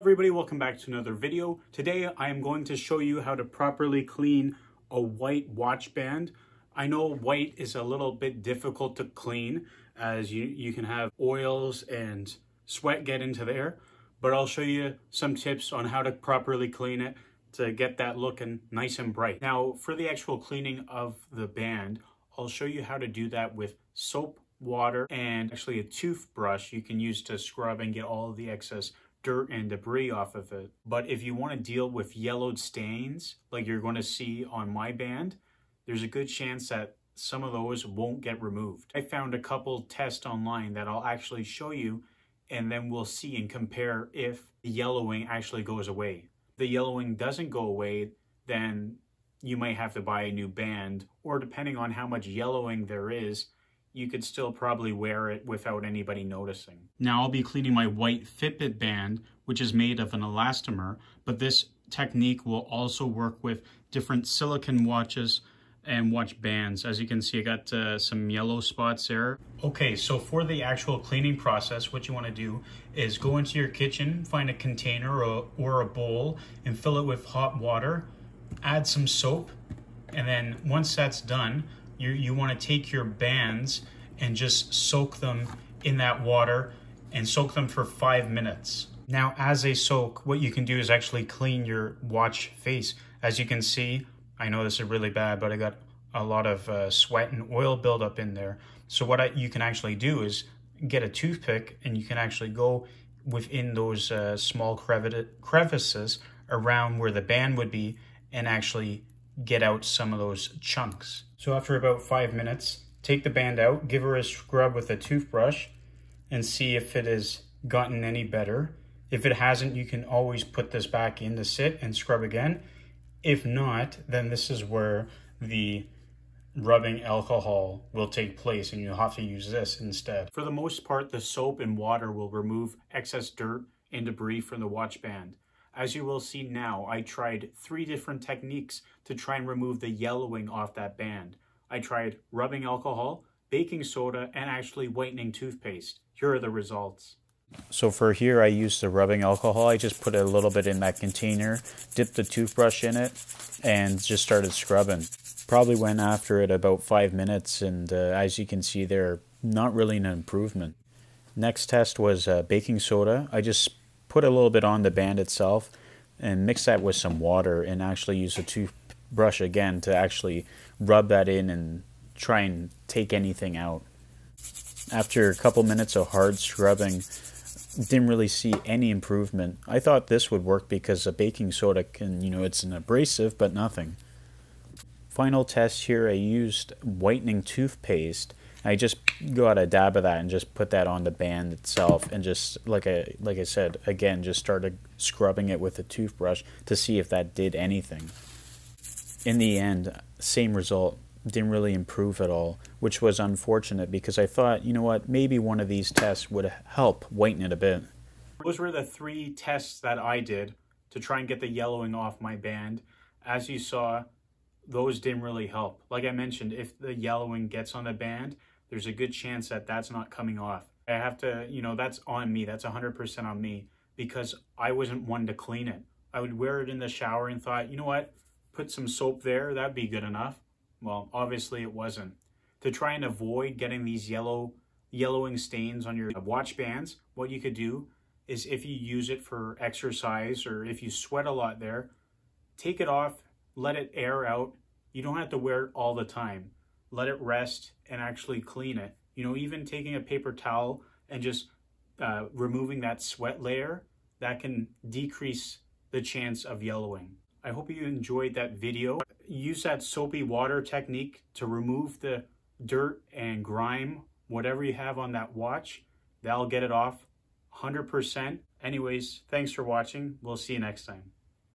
everybody, welcome back to another video. Today I am going to show you how to properly clean a white watch band. I know white is a little bit difficult to clean as you can have oils and sweat get into there, but I'll show you some tips on how to properly clean it to get that looking nice and bright. Now for the actual cleaning of the band, I'll show you how to do that with soap, water, and actually a toothbrush you can use to scrub and get all of the excess dirt and debris off of it. But if you want to deal with yellowed stains like you're going to see on my band, there's a good chance that some of those won't get removed. I found a couple tests online that I'll actually show you, and then we'll see and compare if the yellowing actually goes away. If the yellowing doesn't go away, then you might have to buy a new band, or depending on how much yellowing there is, you could still probably wear it without anybody noticing. Now I'll be cleaning my white Fitbit band, which is made of an elastomer, but this technique will also work with different silicone watches and watch bands. As you can see, I got some yellow spots there. Okay, so for the actual cleaning process, what you want to do is go into your kitchen, find a container or a bowl, and fill it with hot water, add some soap, and then once that's done, you want to take your bands and just soak them in that water and soak them for 5 minutes. Now, as they soak, what you can do is actually clean your watch face. As you can see, I know this is really bad, but I got a lot of sweat and oil buildup in there. So what you can actually do is get a toothpick and you can actually go within those small crevices around where the band would be and actually get out some of those chunks. So after about 5 minutes, take the band out, give her a scrub with a toothbrush, and see if it has gotten any better. If it hasn't, you can always put this back in to sit and scrub again. If not, then this is where the rubbing alcohol will take place and you'll have to use this instead. For the most part, the soap and water will remove excess dirt and debris from the watch band. As you will see now, I tried 3 different techniques to try and remove the yellowing off that band. I tried rubbing alcohol, baking soda, and actually whitening toothpaste. Here are the results. So for here, I used the rubbing alcohol. I just put a little bit in that container, dipped the toothbrush in it, and just started scrubbing. Probably went after it about 5 minutes, and as you can see there, not really an improvement. Next test was baking soda. I just put a little bit on the band itself and mix that with some water and actually use a toothbrush again to actually rub that in and try and take anything out. After a couple minutes of hard scrubbing, didn't really see any improvement. I thought this would work because a baking soda can, it's an abrasive, but nothing. Final test here, I used whitening toothpaste. I just got a dab of that and just put that on the band itself and just, like I said, again, just started scrubbing it with a toothbrush to see if that did anything. In the end, same result, didn't really improve at all, which was unfortunate because I thought, you know what, maybe one of these tests would help whiten it a bit. Those were the 3 tests that I did to try and get the yellowing off my band. As you saw, those didn't really help. Like I mentioned, if the yellowing gets on the band, there's a good chance that that's not coming off. I have to, that's on me. That's 100% on me because I wasn't one to clean it. I would wear it in the shower and thought, you know what, put some soap there, that'd be good enough. Well, obviously it wasn't. To try and avoid getting these yellowing stains on your watch bands, what you could do is if you use it for exercise or if you sweat a lot there, take it off, let it air out. You don't have to wear it all the time. Let it rest and actually clean it. Even taking a paper towel and just removing that sweat layer, that can decrease the chance of yellowing. I hope you enjoyed that video. Use that soapy water technique to remove the dirt and grime, whatever you have on that watch. That'll get it off 100%. Anyways, thanks for watching. We'll see you next time.